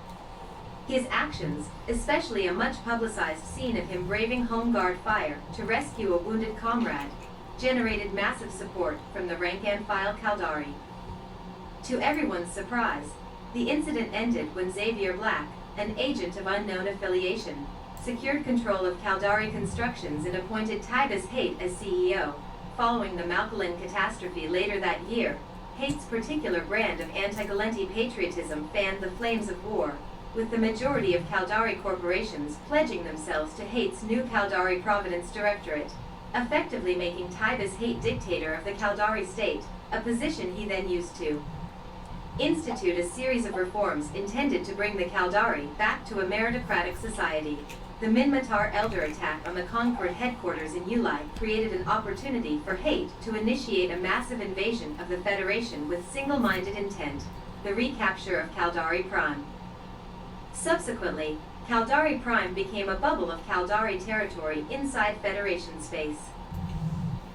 His actions, especially a much-publicized scene of him braving Home Guard fire to rescue a wounded comrade, generated massive support from the rank-and-file Caldari. To everyone's surprise, the incident ended when Xavier Black, an agent of unknown affiliation, secured control of Caldari Constructions and appointed Taibas Hate as CEO. Following the Malcolin catastrophe later that year, Hate's particular brand of anti-Galenti patriotism fanned the flames of war, with the majority of Caldari corporations pledging themselves to Hate's new Caldari Providence Directorate, effectively making Taibas Hate dictator of the Caldari state, a position he then used to institute a series of reforms intended to bring the Caldari back to a meritocratic society. The Minmatar Elder attack on the Concord headquarters in Ulai created an opportunity for Hate to initiate a massive invasion of the Federation with single-minded intent, the recapture of Caldari Prime. Subsequently, Caldari Prime became a bubble of Caldari territory inside Federation space.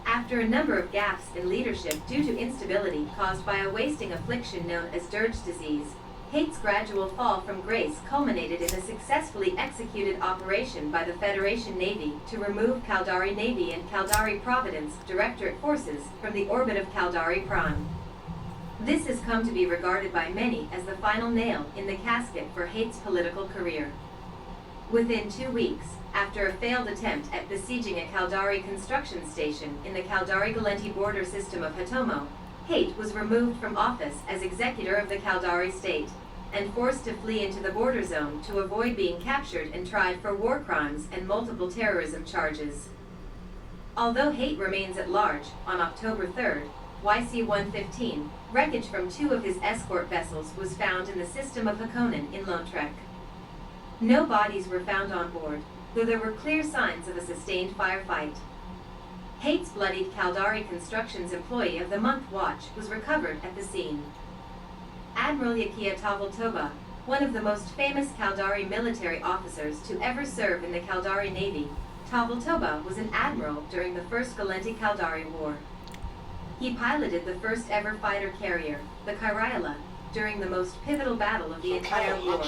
After a number of gaffes in leadership due to instability caused by a wasting affliction known as dirge disease, Hate's gradual fall from grace culminated in a successfully executed operation by the Federation Navy to remove Caldari Navy and Caldari Providence Directorate forces from the orbit of Caldari Prime. This has come to be regarded by many as the final nail in the casket for Hate's political career. Within 2 weeks, after a failed attempt at besieging a Caldari construction station in the Caldari-Galenti border system of Hatomo, Hate was removed from office as executor of the Caldari state, and forced to flee into the border zone to avoid being captured and tried for war crimes and multiple terrorism charges. Although Hate remains at large, on October 3rd, YC-115, wreckage from 2 of his escort vessels was found in the system of Hakonen in Lontrek. No bodies were found on board, though there were clear signs of a sustained firefight. Hate's bloodied Caldari Constructions Employee of the Month watch was recovered at the scene. Admiral Yakia Tavaltoba, one of the most famous Caldari military officers to ever serve in the Caldari Navy, Tavaltoba was an admiral during the First Galenti Caldari War. He piloted the first ever fighter carrier, the Kairayala, during the most pivotal battle of the entire war.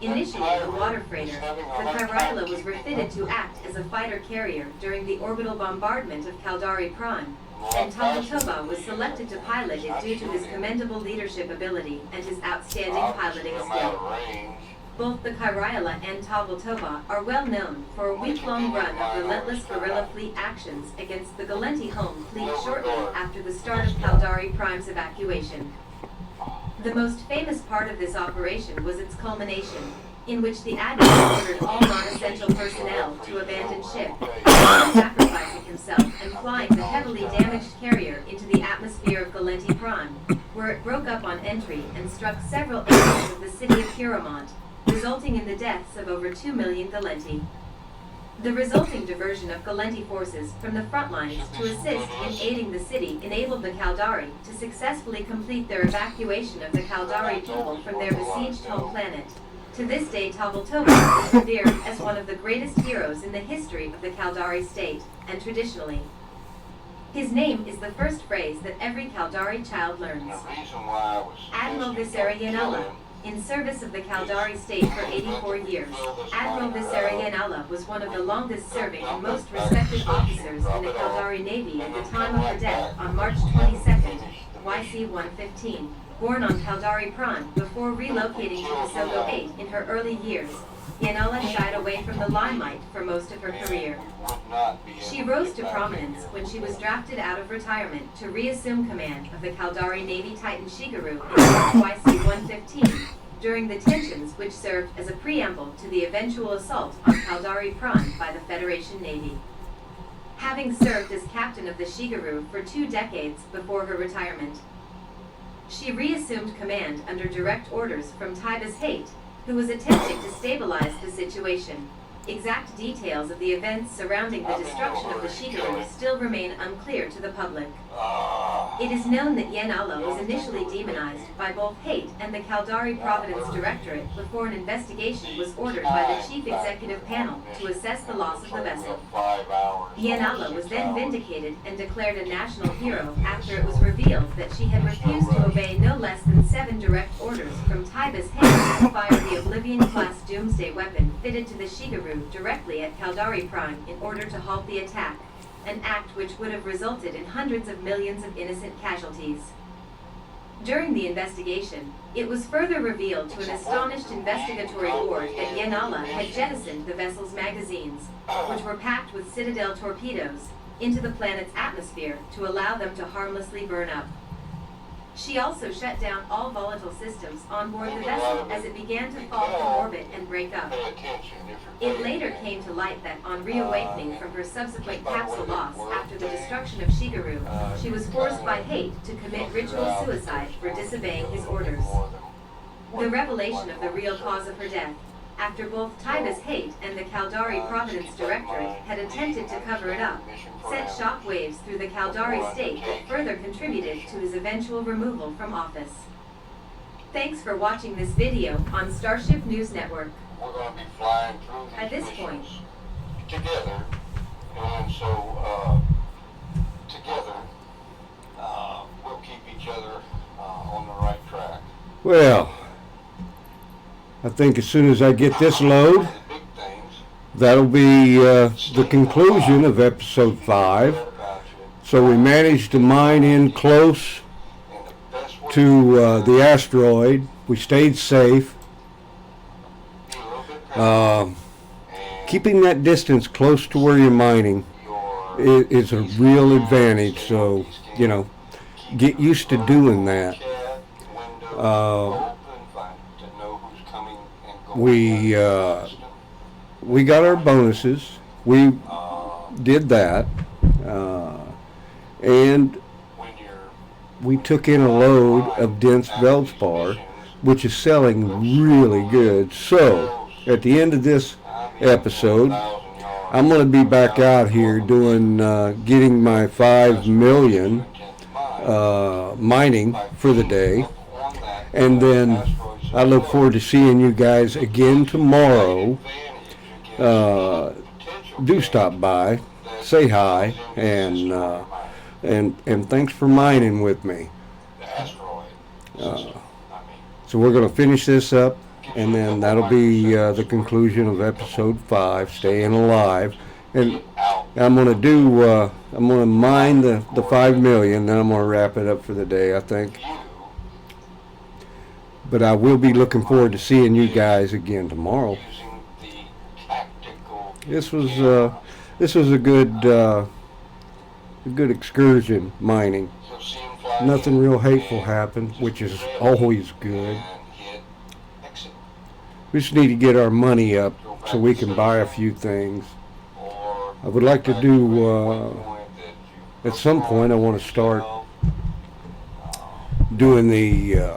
Initially a water freighter, the Kairayala was refitted to act as a fighter carrier during the orbital bombardment of Caldari Prime, and Tavaltoba was selected to pilot it due to his commendable leadership ability and his outstanding piloting skill. Both the Kairayala and Tavaltoba are well known for a week-long run of relentless guerrilla fleet actions against the Galenti home fleet shortly after the start of Caldari Prime's evacuation. The most famous part of this operation was its culmination, in which the Admiral ordered all non-essential personnel to abandon ship, sacrificing himself and flying the heavily damaged carrier into the atmosphere of Galenti Prime, where it broke up on entry and struck several areas of the city of Huramont, resulting in the deaths of over 2 million Galenti. The resulting diversion of Galenti forces from the front lines to assist in aiding the city enabled the Caldari to successfully complete their evacuation of the Caldari people from their besieged home planet. To this day, Tavaltoba is revered as one of the greatest heroes in the history of the Caldari state, and traditionally, his name is the first phrase that every Caldari child learns. Admiral Visarayanala, in service of the Caldari state for 84 years, Admiral Visarayanala was one of the longest-serving and most respected officers in the Caldari Navy at the time of her death on March 22, YC-115. born on Caldari Prawn before relocating to DeSoto 8 in her early years, Yanala shied away from the limelight for most of her career. She rose to prominence when she was drafted out of retirement to reassume command of the Caldari Navy Titan Shigaru in YC-115 during the tensions which served as a preamble to the eventual assault on Caldari Prawn by the Federation Navy. Having served as captain of the Shigaru for 2 decades before her retirement, she reassumed command under direct orders from Tybus Haight, who was attempting to stabilize the situation. Exact details of the events surrounding the destruction of the Shigaru still remain unclear to the public. It is known that Yanala was initially demonized by both Haight and the Caldari Providence Directorate before an investigation was ordered by the Chief Executive Panel to assess the loss of the vessel. Yanala was then vindicated and declared a national hero after it was revealed that she had refused to obey no less than 7 direct orders from Tybus Haight to fire the Oblivion-class doomsday weapon fitted to the Shigaru directly at Caldari Prime in order to halt the attack, an act which would have resulted in hundreds of millions of innocent casualties. During the investigation, it was further revealed to an astonished investigatory board that Yanala had jettisoned the vessel's magazines, which were packed with Citadel torpedoes, into the planet's atmosphere to allow them to harmlessly burn up. She also shut down all volatile systems on board the vessel as it began to fall from orbit and break up. It later came to light that on reawakening from her subsequent capsule loss after the destruction of Shigaru, she was forced by Haight to commit ritual suicide for disobeying his orders. The revelation of the real cause of her death, after both Tybus Haight and the Caldari Providence Directorate had attempted to cover it up, sent shockwaves through the Caldari state that further contributed to his eventual removal from office. Thanks for watching this video on Starship News Network. We're going to be flying through these At this point, missions together, and so together we'll keep each other on the right track. Well, I think as soon as I get this load, that'll be the conclusion of episode 5. So we managed to mine in close to the asteroid. We stayed safe. Keeping that distance close to where you're mining is a real advantage. So, you know, get used to doing that. We got our bonuses. We did that, and we took in a load of dense Veldspar, which is selling really good. So at the end of this episode, I'm going to be back out here doing getting my 5 million mining for the day, and then I look forward to seeing you guys again tomorrow. Do stop by, say hi, and thanks for mining with me. So we're going to finish this up, and then that'll be the conclusion of episode 5, Staying Alive. And I'm going to mine the 5 million, then I'm going to wrap it up for the day, I think. But I will be looking forward to seeing you guys again tomorrow. This was a good excursion mining. Nothing real hateful happened, which is always good. We just need to get our money up so we can buy a few things. I would like to do at some point. I want to start doing the.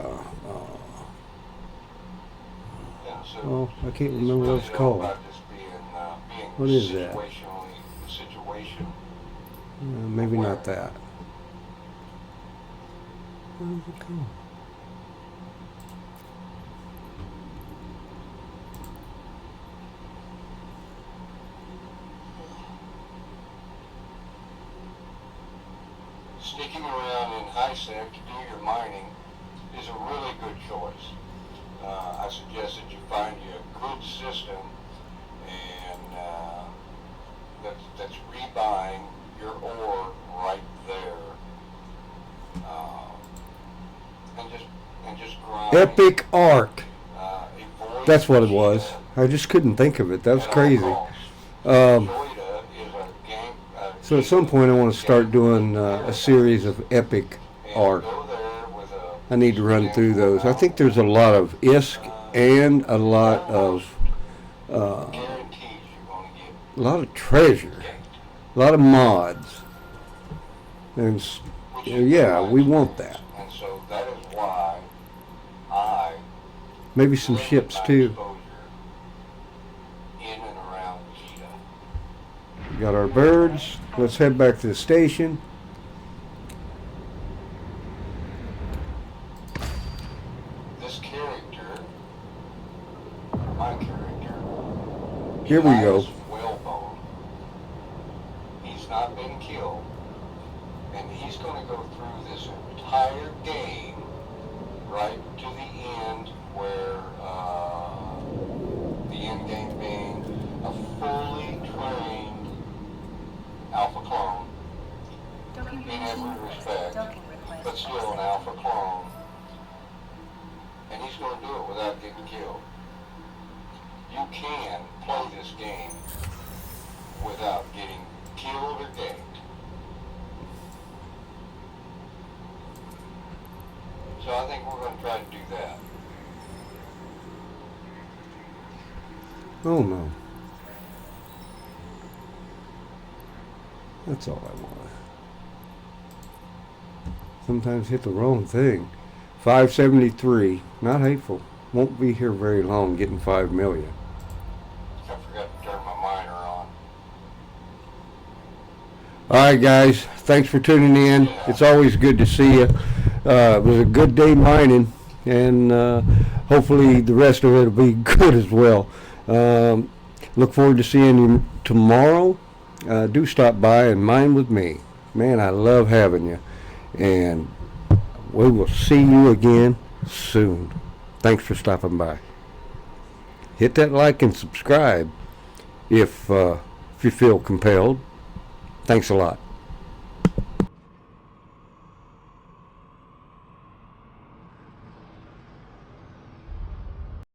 Oh, I can't remember what it's called. What is that? Maybe not that. What is it called? Sticking around in high-sec to do your mining is a really good choice. I suggest that you find you a good system and that's rebuying your ore right there. And just and just grind. Epic Arc. Avoid That's what it cheetah was. I just couldn't think of it. That was at all crazy. costs. Um, Cheetah is a gang. so at some point I want to start doing a series of Epic Arc. I need to run through those. I think there's a lot of ISK and a lot of treasure, a lot of mods, and yeah, we want that. And so that is why I Maybe some ships too. in and around cheetah. We got our birds. Let's head back to the station. This character, my character, Here we go. Elias Whalebone. He's not been killed, and he's going to go through this entire game right to the end, where the end game being a fully trained alpha clone in every respect, but still an alpha clone, and he's going to do it without getting killed. You can play this game without getting killed or ganked. So I think we're going to try to do that. Oh no. That's all I want. Sometimes hit the wrong thing. 573. Not hateful. Won't be here very long getting 5 million. I forgot to turn my miner on. Alright guys, thanks for tuning in. It's always good to see you. It was a good day mining, and hopefully the rest of it will be good as well. Look forward to seeing you tomorrow. Do stop by and mine with me. Man, I love having you. And we will see you again soon. Thanks for stopping by. Hit that like and subscribe if you feel compelled. Thanks a lot.